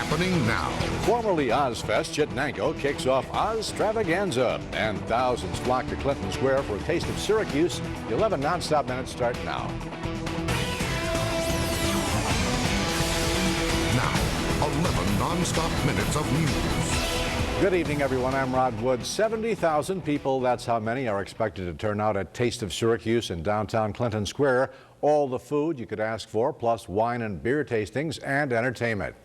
happening now. Formerly Ozfest, Chittenango kicks off Oztravaganza, and thousands flock to Clinton Square for a taste of Syracuse. 11 non-stop minutes start now. Now, 11 non-stop minutes of news. Good evening, everyone. I'm Rod Wood. 70,000 people, that's how many are expected to turn out at Taste of Syracuse in downtown Clinton Square. All the food you could ask for, plus wine and beer tastings and entertainment.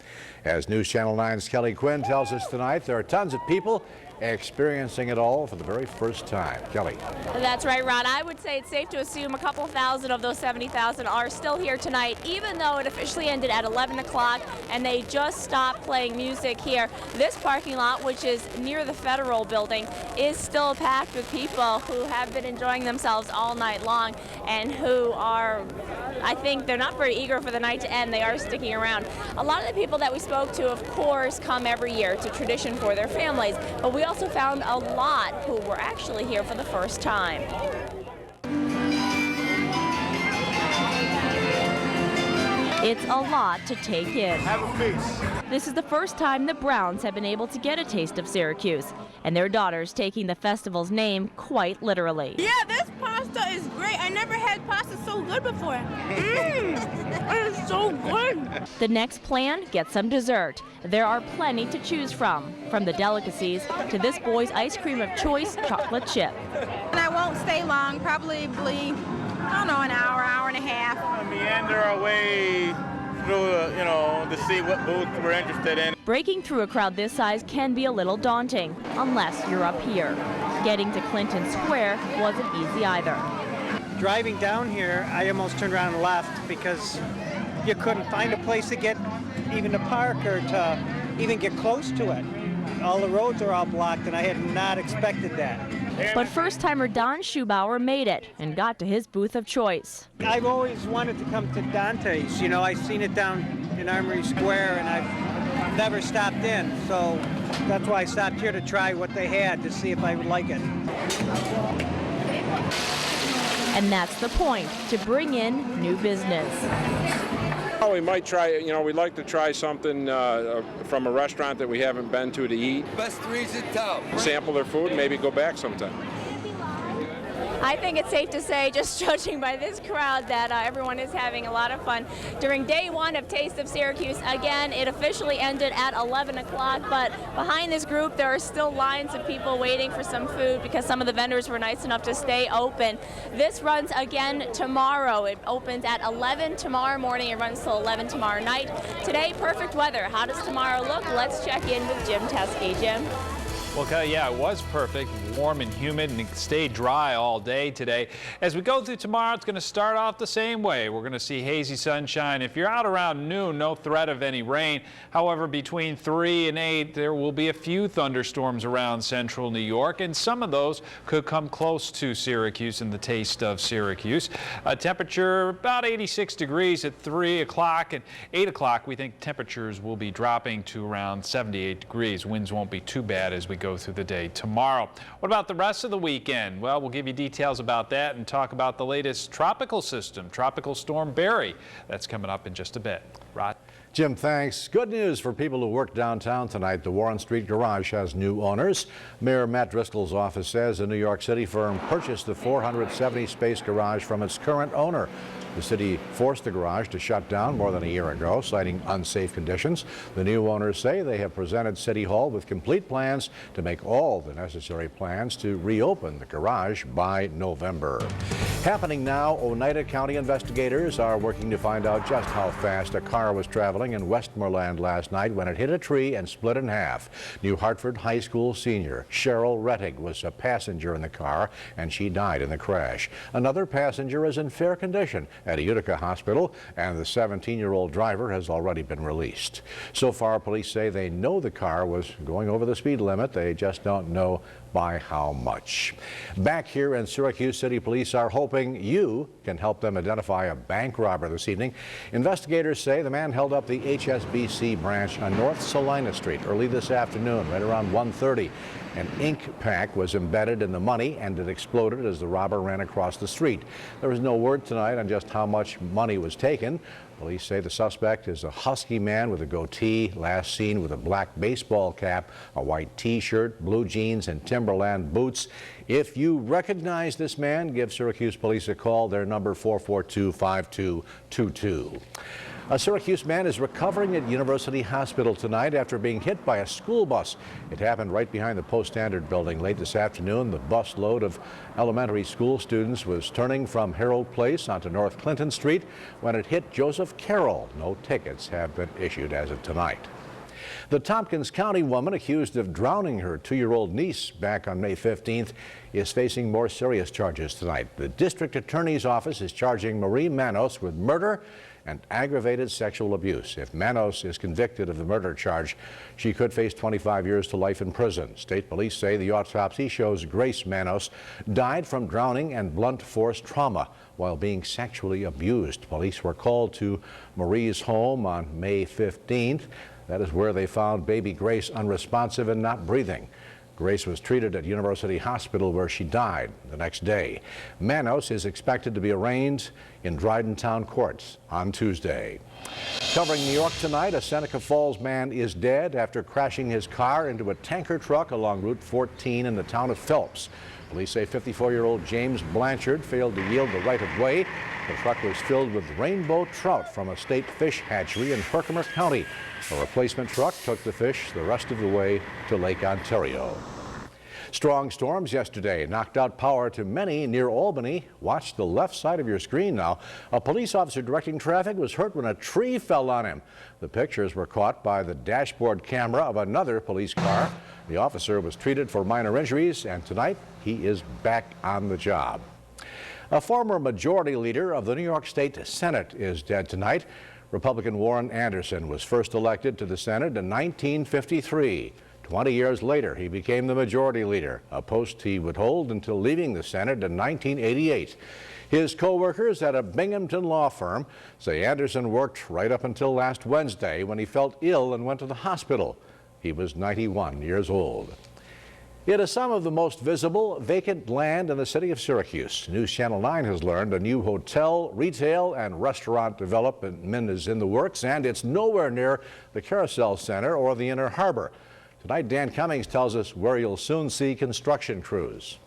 As News Channel 9's Kelly Quinn tells us tonight, there are tons of people experiencing it all for the very first time. Kelly. That's right, Ron. I would say it's safe to assume a couple thousand of those 70,000 are still here tonight, even though it officially ended at 11 o'clock and they just stopped playing music here. This parking lot, which is near the Federal Building, is still packed with people who have been enjoying themselves all night long and who are, I think, they're not very eager for the night to end. They are sticking around. A lot of the people that we spoke to, of course, come every year. It's a tradition for their families, but we also found a lot who were actually here for the first time. It's a lot to take in. Have a feast. This is the first time the Browns have been able to get a taste of Syracuse, and their daughter's taking the festival's name quite literally. Yeah, this pasta is great. I never had pasta so good before. It is so good. The next plan, get some dessert. There are plenty to choose from the delicacies to this boy's ice cream of choice, chocolate chip. And I won't stay long, probably, I don't know, an hour, hour and a half. We'll meander our way through, to see what booth we're interested in. Breaking through a crowd this size can be a little daunting, unless you're up here. Getting to Clinton Square wasn't easy either. Driving down here, I almost turned around and left because you couldn't find a place to get even to park or to even get close to it. All the roads are all blocked, and I had not expected that. But first-timer Don Schubauer made it and got to his booth of choice. I've always wanted to come to Dante's. You know, I've seen it down in Armory Square, and I've never stopped in. So that's why I stopped here to try what they had to see if I would like it. And that's the point, to bring in new business. Oh, we might try, we'd like to try something from a restaurant that we haven't been to eat. Best threes in town. Sample their food, maybe go back sometime. I think it's safe to say, just judging by this crowd, that everyone is having a lot of fun. During day one of Taste of Syracuse, again, it officially ended at 11 o'clock, but behind this group there are still lines of people waiting for some food because some of the vendors were nice enough to stay open. This runs again tomorrow. It opens at 11 tomorrow morning. It runs till 11 tomorrow night. Today, perfect weather. How does tomorrow look? Let's check in with Jim Teskey. Jim? Well, Kelly, yeah, it was perfect, warm and humid, and it stayed dry all day today. As we go through tomorrow, it's going to start off the same way. We're going to see hazy sunshine. If you're out around noon, no threat of any rain. However, between 3 and 8, there will be a few thunderstorms around central New York, and some of those could come close to Syracuse in the Taste of Syracuse. Temperature about 86 degrees at 3 o'clock, and 8 o'clock we think temperatures will be dropping to around 78 degrees. Winds won't be too bad as we go through the day tomorrow. What about the rest of the weekend? Well, we'll give you details about that and talk about the latest tropical system, Tropical Storm Barry. That's coming up in just a bit. Rod? Jim, thanks. Good news for people who work downtown tonight. The Warren Street Garage has new owners. Mayor Matt Driscoll's office says a New York City firm purchased the 470-space garage from its current owner. The city forced the garage to shut down more than a year ago, citing unsafe conditions. The new owners say they have presented City Hall with complete plans to make all the necessary plans to reopen the garage by November. Happening now, Oneida County investigators are working to find out just how fast a car was traveling in Westmoreland last night when it hit a tree and split in half. New Hartford High School senior Cheryl Rettig was a passenger in the car, and she died in the crash. Another passenger is in fair condition at a Utica hospital, and the 17-year-old driver has already been released. So far, police say they know the car was going over the speed limit. They just don't know by how much. Back here in Syracuse, City Police are hoping you can help them identify a bank robber this evening. Investigators say the man held up the HSBC branch on North Salina Street early this afternoon, right around 1:30. An ink pack was embedded in the money and it exploded as the robber ran across the street. There was no word tonight on just how much money was taken. Police say the suspect is a husky man with a goatee, last seen with a black baseball cap, a white t-shirt, blue jeans, and Timberland boots. If you recognize this man, give Syracuse police a call. Their number 442-5222. A Syracuse man is recovering at University Hospital tonight after being hit by a school bus. It happened right behind the Post Standard building late this afternoon. The bus load of elementary school students was turning from Herald Place onto North Clinton Street when it hit Joseph Carroll. No tickets have been issued as of tonight. The Tompkins County woman accused of drowning her 2-year-old niece back on May 15th is facing more serious charges tonight. The district attorney's office is charging Marie Manos with murder and aggravated sexual abuse. If Manos is convicted of the murder charge, she could face 25 years to life in prison. State police say the autopsy shows Grace Manos died from drowning and blunt force trauma while being sexually abused. Police were called to Marie's home on May 15th. That is where they found baby Grace unresponsive and not breathing. Grace was treated at University Hospital where she died the next day. Manos is expected to be arraigned in Dryden Town Courts on Tuesday. Covering New York tonight, a Seneca Falls man is dead after crashing his car into a tanker truck along Route 14 in the town of Phelps. Police say 54-year-old James Blanchard failed to yield the right of way. The truck was filled with rainbow trout from a state fish hatchery in Herkimer County. A replacement truck took the fish the rest of the way to Lake Ontario. Strong storms yesterday knocked out power to many near Albany. Watch the left side of your screen now. A police officer directing traffic was hurt when a tree fell on him. The pictures were caught by the dashboard camera of another police car. The officer was treated for minor injuries, and tonight he is back on the job. A former majority leader of the New York State Senate is dead tonight. Republican Warren Anderson was first elected to the Senate in 1953. 20 years later, he became the majority leader, a post he would hold until leaving the Senate in 1988. His co-workers at a Binghamton law firm say Anderson worked right up until last Wednesday when he felt ill and went to the hospital. He was 91 years old. It is some of the most visible vacant land in the city of Syracuse. News Channel 9 has learned a new hotel, retail, and restaurant development is in the works, and it's nowhere near the Carousel Center or the Inner Harbor. Tonight, Dan Cummings tells us where you'll soon see construction crews.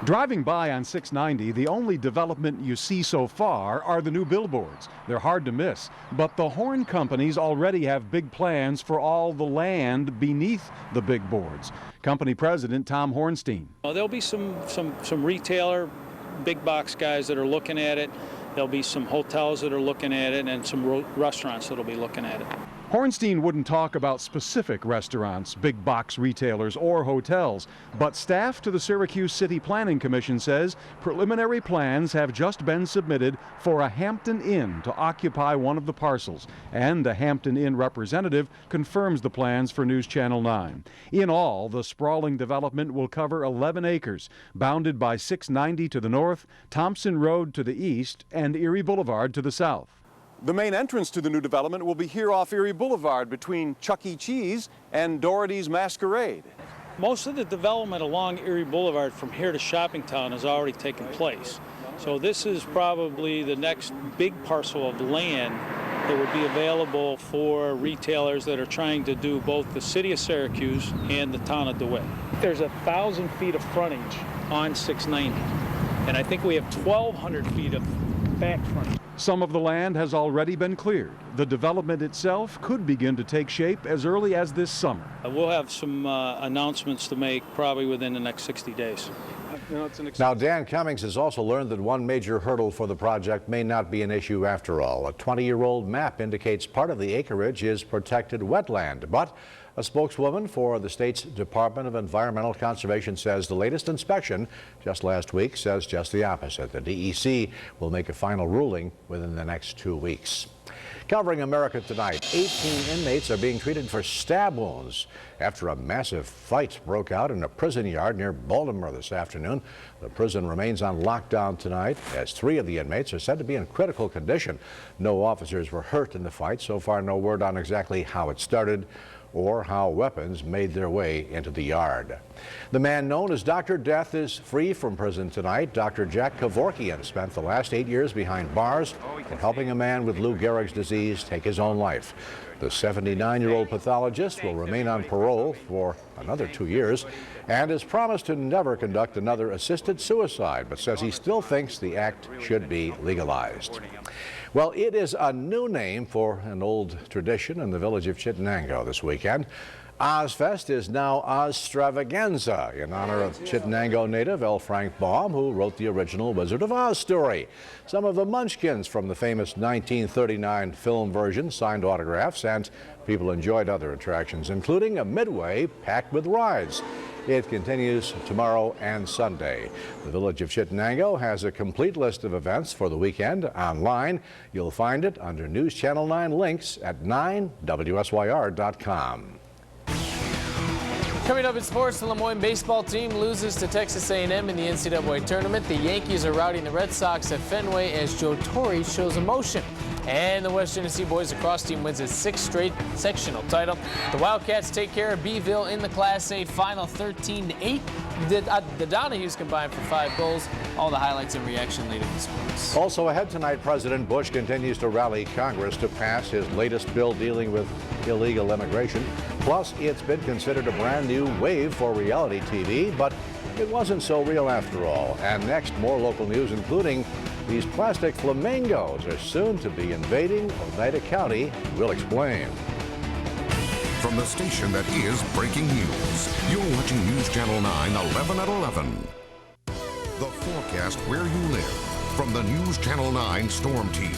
Driving by on 690, the only development you see so far are the new billboards. They're hard to miss, but the horn companies already have big plans for all the land beneath the big boards. Company president Tom Hornstein. There'll be some retailer, big box guys that are looking at it. There'll be some hotels that are looking at it and some restaurants that'll be looking at it. Hornstein wouldn't talk about specific restaurants, big box retailers, or hotels, but staff to the Syracuse City Planning Commission says preliminary plans have just been submitted for a Hampton Inn to occupy one of the parcels, and a Hampton Inn representative confirms the plans for News Channel 9. In all, the sprawling development will cover 11 acres, bounded by 690 to the north, Thompson Road to the east, and Erie Boulevard to the south. The main entrance to the new development will be here off Erie Boulevard between Chuck E. Cheese and Doherty's Masquerade. Most of the development along Erie Boulevard from here to Shoppingtown has already taken place. So this is probably the next big parcel of land that would be available for retailers that are trying to do both the city of Syracuse and the town of DeWitt. There's 1,000 feet of frontage on 690, and I think we have 1,200 feet of back frontage. Some of the land has already been cleared. The development itself could begin to take shape as early as this summer. We'll have some announcements to make probably within the next 60 days. Now, Dan Cummings has also learned that one major hurdle for the project may not be an issue after all. A 20-year-old map indicates part of the acreage is protected wetland, but a spokeswoman for the state's Department of Environmental Conservation says the latest inspection just last week says just the opposite. The DEC will make a final ruling within the next 2 weeks. Covering America tonight, 18 inmates are being treated for stab wounds after a massive fight broke out in a prison yard near Baltimore this afternoon. The prison remains on lockdown tonight as 3 of the inmates are said to be in critical condition. No officers were hurt in the fight. So far, no word on exactly how it started or how weapons made their way into the yard. The man known as Dr. Death is free from prison tonight. Dr. Jack Kevorkian spent the last 8 years behind bars for helping a man with Lou Gehrig's disease take his own life. The 79-year-old pathologist will remain on parole for another 2 years and has promised to never conduct another assisted suicide, but says he still thinks the act should be legalized. Well, it is a new name for an old tradition in the village of Chittenango this weekend. Ozfest is now Ozstravaganza in honor of Chittenango native L. Frank Baum, who wrote the original Wizard of Oz story. Some of the Munchkins from the famous 1939 film version signed autographs, and people enjoyed other attractions, including a midway packed with rides. It continues tomorrow and Sunday. The village of Chittenango has a complete list of events for the weekend online. You'll find it under News Channel 9 links at 9WSYR.com. Coming up in sports, the Lemoyne baseball team loses to Texas A&M in the NCAA tournament. The Yankees are routing the Red Sox at Fenway as Joe Torre shows emotion. And the West Genesee boys lacrosse team wins its 6th straight sectional title. The Wildcats take care of Beeville in the Class A final 13-8. The Donahues combined for 5 goals. All the highlights and reaction later in sports. Also ahead tonight, President Bush continues to rally Congress to pass his latest bill dealing with illegal immigration. Plus, it's been considered a brand new wave for reality TV, but it wasn't so real after all. And next, more local news, including these plastic flamingos are soon to be invading Oneida County. We'll explain. From the station that is breaking news, you're watching News Channel 9, 11 at 11. The forecast where you live from the News Channel 9 Storm Team.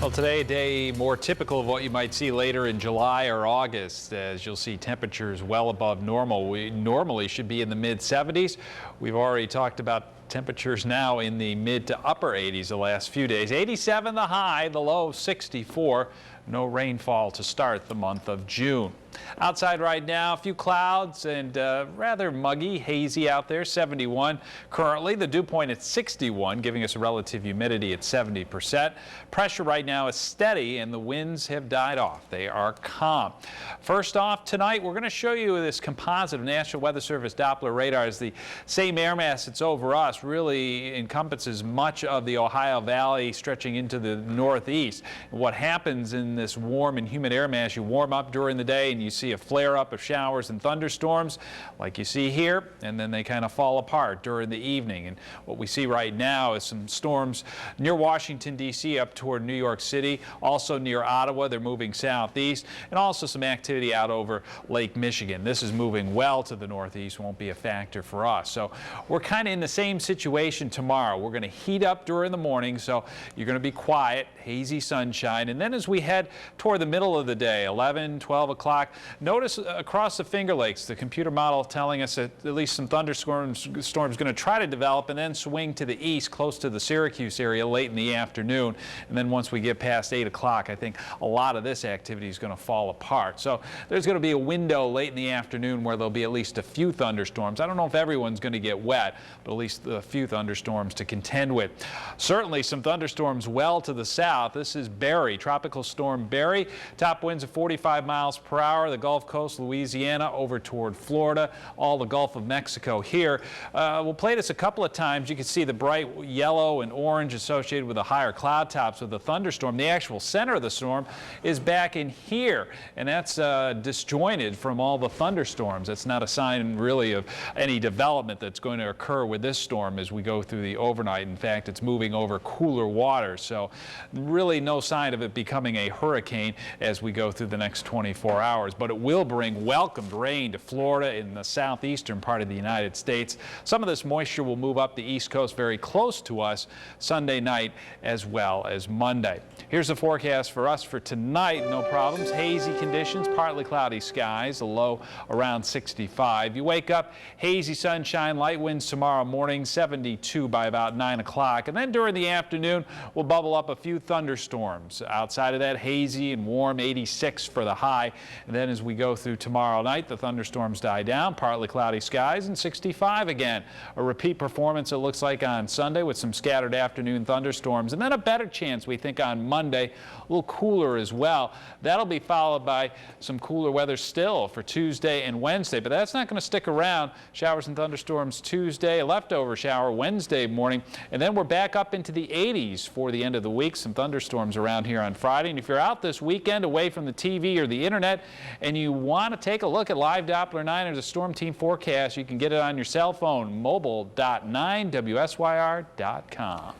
Well, today a day more typical of what you might see later in July or August, as you'll see temperatures well above normal. We normally should be in the mid-70s. We've already talked about temperatures now in the mid to upper 80s the last few days. 87 the high, the low 64. No rainfall to start the month of June. Outside right now, a few clouds and rather muggy, hazy out there, 71 currently. The dew point at 61, giving us a relative humidity at 70%. Pressure right now is steady and the winds have died off. They are calm. First off tonight, we're going to show you this composite of National Weather Service Doppler radars. The same air mass that's over us really encompasses much of the Ohio Valley stretching into the northeast. What happens in this warm and humid air mass, you warm up during the day and you see a flare-up of showers and thunderstorms like you see here, and then they kind of fall apart during the evening. And what we see right now is some storms near Washington, D.C. up toward New York City, also near Ottawa. They're moving southeast, and also some activity out over Lake Michigan. This is moving well to the northeast, won't be a factor for us. So we're kind of in the same situation tomorrow. We're going to heat up during the morning, so you're going to be quiet, hazy sunshine, and then as we head toward the middle of the day, 11, 12 o'clock, notice across the Finger Lakes, the computer model telling us that at least some thunderstorms going to try to develop and then swing to the east close to the Syracuse area late in the afternoon. And then once we get past 8 o'clock, I think a lot of this activity is going to fall apart. So there's going to be a window late in the afternoon where there'll be at least a few thunderstorms. I don't know if everyone's going to get wet, but at least a few thunderstorms to contend with. Certainly some thunderstorms well to the south. This is Barry, Tropical Storm Barry. Top winds of 45 miles per hour. The Gulf Coast, Louisiana, over toward Florida, all the Gulf of Mexico here. We'll play this a couple of times. You can see the bright yellow and orange associated with the higher cloud tops of the thunderstorm. The actual center of the storm is back in here, and that's disjointed from all the thunderstorms. That's not a sign really of any development that's going to occur with this storm as we go through the overnight. In fact, it's moving over cooler water, so really no sign of it becoming a hurricane as we go through the next 24 hours. But it will bring welcomed rain to Florida in the southeastern part of the United States. Some of this moisture will move up the East Coast very close to us Sunday night as well as Monday. Here's the forecast for us for tonight. No problems. Hazy conditions, partly cloudy skies, a low around 65. You wake up, hazy sunshine, light winds tomorrow morning, 72 by about 9 o'clock. And then during the afternoon, we'll bubble up a few thunderstorms. Outside of that, hazy and warm, 86 for the high. And And then as we go through tomorrow night, the thunderstorms die down, partly cloudy skies, and 65 again. A repeat performance, it looks like, on Sunday with some scattered afternoon thunderstorms. And then a better chance, we think, on Monday, a little cooler as well. That'll be followed by some cooler weather still for Tuesday and Wednesday, but that's not going to stick around. Showers and thunderstorms Tuesday, a leftover shower Wednesday morning, and then we're back up into the 80s for the end of the week. Some thunderstorms around here on Friday. And if you're out this weekend away from the TV or the internet and you want to take a look at live Doppler 9 or the Storm Team forecast, you can get it on your cell phone, mobile.9WSYR.com.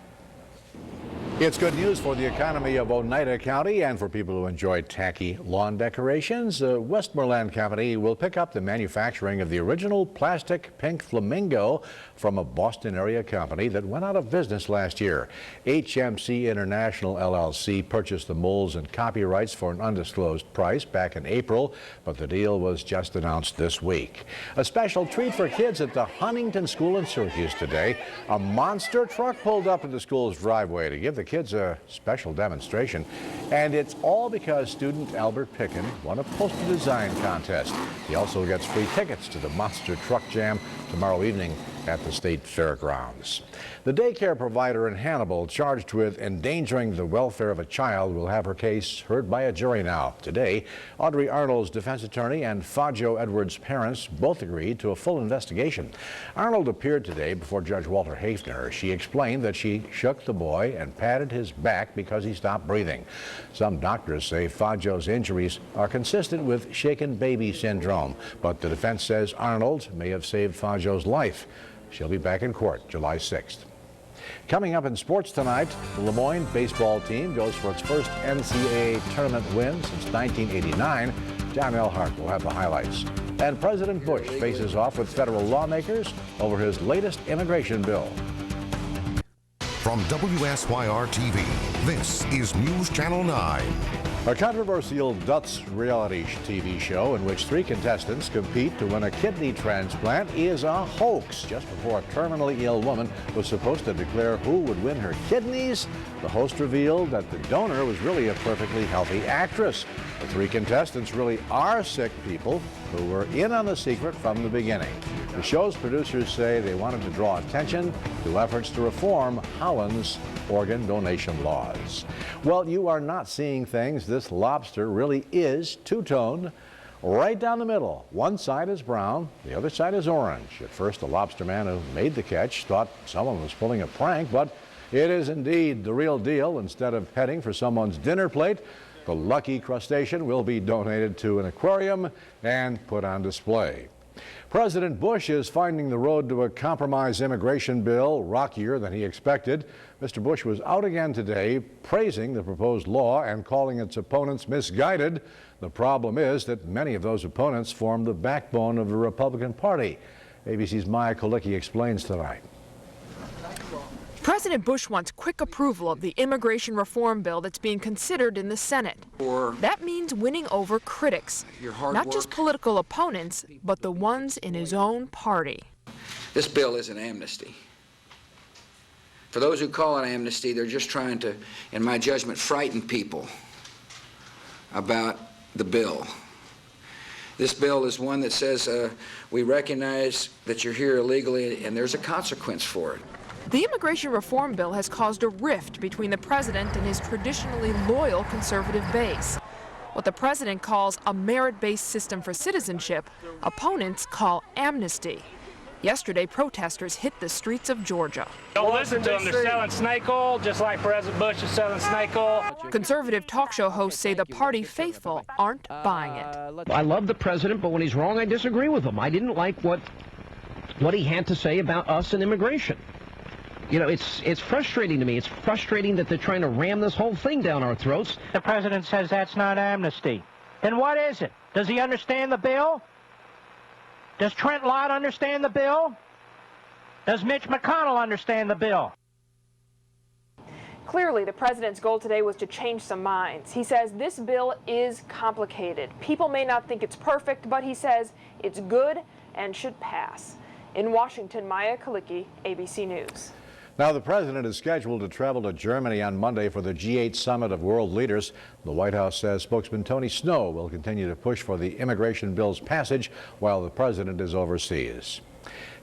It's good news for the economy of Oneida County and for people who enjoy tacky lawn decorations. Westmoreland County will pick up the manufacturing of the original plastic pink flamingo from a Boston area company that went out of business last year. HMC International LLC purchased the molds and copyrights for an undisclosed price back in April, but the deal was just announced this week. A special treat for kids at the Huntington School in Syracuse today. A monster truck pulled up in the school's driveway to give the kids a special demonstration, and it's all because student Albert Picken won a poster design contest. He also gets free tickets to the Monster Truck Jam tomorrow evening at the State Fairgrounds. The daycare provider in Hannibal charged with endangering the welfare of a child will have her case heard by a jury now. Today, Audrey Arnold's defense attorney and Fajo Edwards' parents both agreed to a full investigation. Arnold appeared today before Judge Walter Hafner. She explained that she shook the boy and patted his back because he stopped breathing. Some doctors say Fajo's injuries are consistent with shaken baby syndrome, but the defense says Arnold may have saved Fajo's life. She'll be back in court July 6th. Coming up in sports tonight, the Lemoyne baseball team goes for its first NCAA tournament win since 1989. John Elhart will have the highlights. And President Bush faces off with federal lawmakers over his latest immigration bill. From WSYR-TV, this is News Channel 9. A controversial Dutch reality TV show in which 3 contestants compete to win a kidney transplant is a hoax. Just before a terminally ill woman was supposed to declare who would win her kidneys, the host revealed that the donor was really a perfectly healthy actress. The 3 contestants really are sick people who were in on the secret from the beginning. The show's producers say they wanted to draw attention to efforts to reform Holland's organ donation laws. Well, you are not seeing things. This lobster really is two-toned, right down the middle. One side is brown, the other side is orange. At first, the lobster man who made the catch thought someone was pulling a prank, but it is indeed the real deal. Instead of heading for someone's dinner plate, the lucky crustacean will be donated to an aquarium and put on display. President Bush is finding the road to a compromise immigration bill rockier than he expected. Mr. Bush was out again today praising the proposed law and calling its opponents misguided. The problem is that many of those opponents form the backbone of the Republican Party. ABC's Maya Kolicki explains tonight. President Bush wants quick approval of the immigration reform bill that's being considered in the Senate. That means winning over critics, not just political opponents, but the ones in his own party. This bill is an amnesty. For those who call it amnesty, they're just trying to, in my judgment, frighten people about the bill. This bill is one that says we recognize that you're here illegally and there's a consequence for it. The immigration reform bill has caused a rift between the president and his traditionally loyal conservative base. What the president calls a merit-based system for citizenship, opponents call amnesty. Yesterday, protesters hit the streets of Georgia. Don't listen to them. They're selling snake oil, just like President Bush is selling snake oil. Conservative talk show hosts say the party faithful aren't buying it. I love the president, but when he's wrong, I disagree with him. I didn't like what he had to say about us and immigration. You know, it's frustrating to me. It's frustrating that they're trying to ram this whole thing down our throats. The president says that's not amnesty. Then what is it? Does he understand the bill? Does Trent Lott understand the bill? Does Mitch McConnell understand the bill? Clearly, the president's goal today was to change some minds. He says this bill is complicated. People may not think it's perfect, but he says it's good and should pass. In Washington, Maya Kolicki, ABC News. Now, the president is scheduled to travel to Germany on Monday for the G8 Summit of World Leaders. The White House says spokesman Tony Snow will continue to push for the immigration bill's passage while the president is overseas.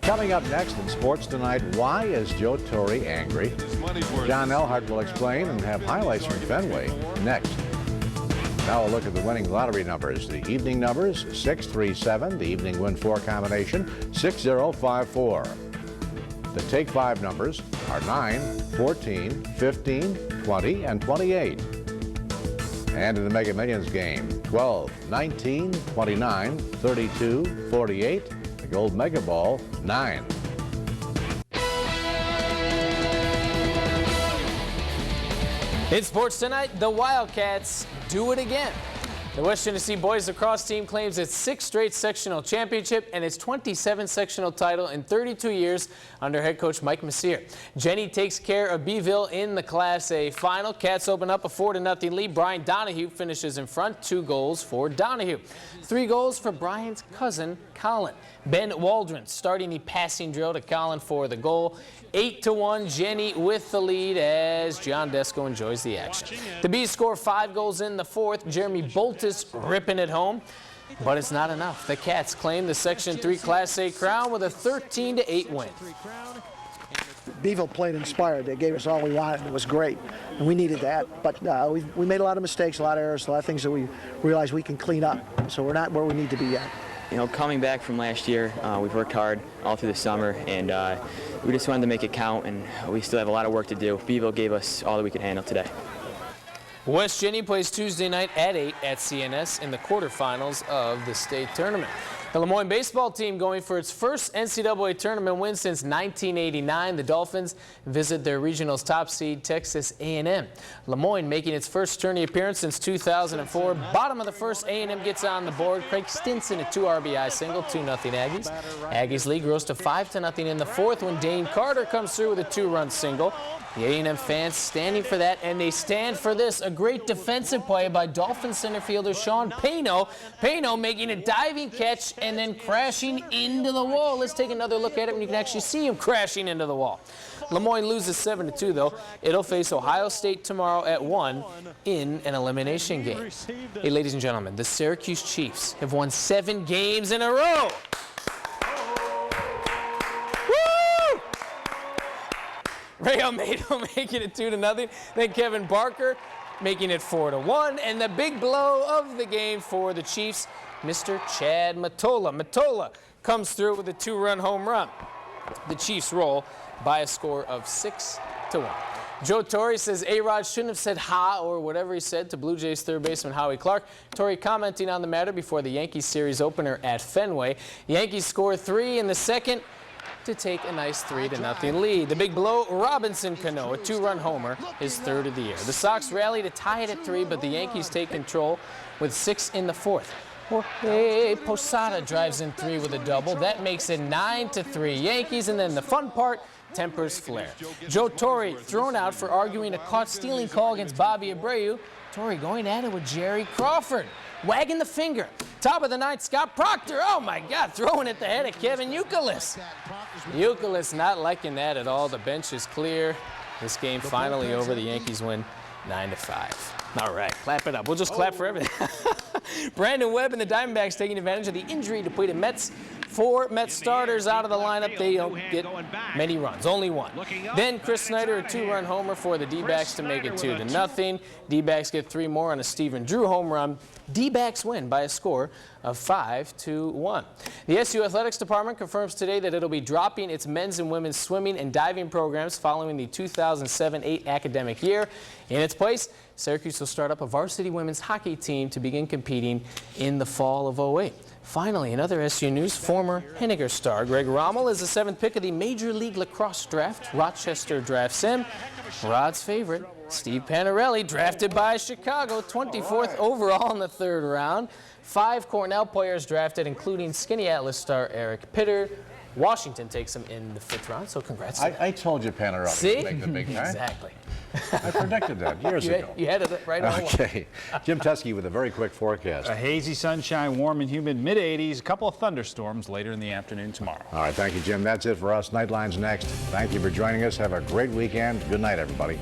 Coming up next in sports tonight, why is Joe Torre angry? John Elhart will explain and have highlights from Fenway next. Now a look at the winning lottery numbers. The evening numbers, 637. The evening win 4 combination, 6054. The take 5 numbers are 9, 14, 15, 20, and 28. And in the Mega Millions game, 12, 19, 29, 32, 48. The gold Mega Ball, 9. In sports tonight, the Wildcats do it again. The West Tennessee boys lacrosse team claims its 6th straight sectional championship and its 27th sectional title in 32 years under head coach Mike Messier. Jenny takes care of Beeville in the Class A final. Cats open up a 4-0 lead. Brian Donahue finishes in front, 2 goals for Donahue. 3 goals for Brian's cousin, Colin. Ben Waldron starting the passing drill to Colin for the goal. 8-1, Jenny with the lead as John Desco enjoys the action. The Bees score 5 goals in the 4th. Jeremy Boltis ripping it home, but it's not enough. The Cats claim the Section 3 Class A crown with a 13-8 win. Beeville played inspired. They gave us all we wanted. It was great, and we needed that. But we made a lot of mistakes, a lot of errors, a lot of things that we realized we can clean up. So we're not where we need to be yet. You know, coming back from last year, we've worked hard all through the summer, and we just wanted to make it count, and we still have a lot of work to do. Beeville gave us all that we could handle today. West Jenny plays Tuesday night at 8 at CNS in the quarterfinals of the state tournament. The Lemoyne baseball team going for its first NCAA tournament win since 1989. The Dolphins visit their regional's top seed, Texas A&M. Lemoyne making its first tourney appearance since 2004. Bottom of the first, A&M gets on the board. Craig Stinson, a 2 RBI single, 2-0 Aggies. Aggies lead grows to 5-0 in the 4th when Dane Carter comes through with a 2-run single. The A&M fans standing for that, and they stand for this. A great defensive play by Dolphin center fielder Sean Payno. Payno making a diving catch and then crashing into the wall. Let's take another look at it, and you can actually see him crashing into the wall. Lemoyne loses 7-2, though. It'll face Ohio State tomorrow at 1 in an elimination game. Hey, ladies and gentlemen, the Syracuse Chiefs have won 7 games in a row. Ray Almeida making it 2-0. Then Kevin Barker making it 4-1. And the big blow of the game for the Chiefs, Mr. Chad Matola. Matola comes through with a 2-run home run. The Chiefs roll by a score of 6-1. Joe Torre says A-Rod shouldn't have said ha or whatever he said to Blue Jays third baseman Howie Clark. Torre commenting on the matter before the Yankees series opener at Fenway. Yankees score 3 in the 2nd. To take a nice 3-0 lead. The big blow, Robinson Cano, a 2-run homer, his 3rd of the year. The Sox rally to tie it at 3, but the Yankees take control with 6 in the 4th. Jorge Posada drives in 3 with a double. That makes it 9-3 Yankees, and then the fun part, tempers flare. Joe Torre thrown out for arguing a caught stealing call against Bobby Abreu. Torre going at it with Jerry Crawford. Wagging the finger. Top of the 9th, Scott Proctor. Oh, my God, throwing at the head of Kevin Youkilis. Youkilis not liking that at all. The bench is clear. This game finally over. The Yankees win 9-5. All right, clap it up. We'll just clap for everything. Brandon Webb and the Diamondbacks taking advantage of the injury-depleted Mets. 4 Mets starters out of the lineup. They don't get many runs, only 1. Then Chris Snyder, a 2-run homer for the D-backs to make it 2-0. D-backs get 3 more on a Stephen Drew home run. D-backs win by a score of 5-1. The SU Athletics Department confirms today that it'll be dropping its men's and women's swimming and diving programs following the 2007-8 academic year. In its place, Syracuse will start up a varsity women's hockey team to begin competing in the fall of 08. Finally, in other SU news, former Henniger star Greg Rommel is the 7th pick of the Major League Lacrosse draft. Rochester drafts him. Rod's favorite, Steve Panarelli, drafted by Chicago, 24th overall in the 3rd round. 5 Cornell players drafted, including Skinny Atlas star Eric Pitter. Washington takes them in the 5th round, so congrats. I told you Panarelli See? would make the big time. Exactly. I predicted that years ago. You had it right on. Okay. Jim Teskey with a very quick forecast. A hazy sunshine, warm and humid, mid-80s, a couple of thunderstorms later in the afternoon tomorrow. All right, thank you, Jim. That's it for us. Nightline's next. Thank you for joining us. Have a great weekend. Good night, everybody.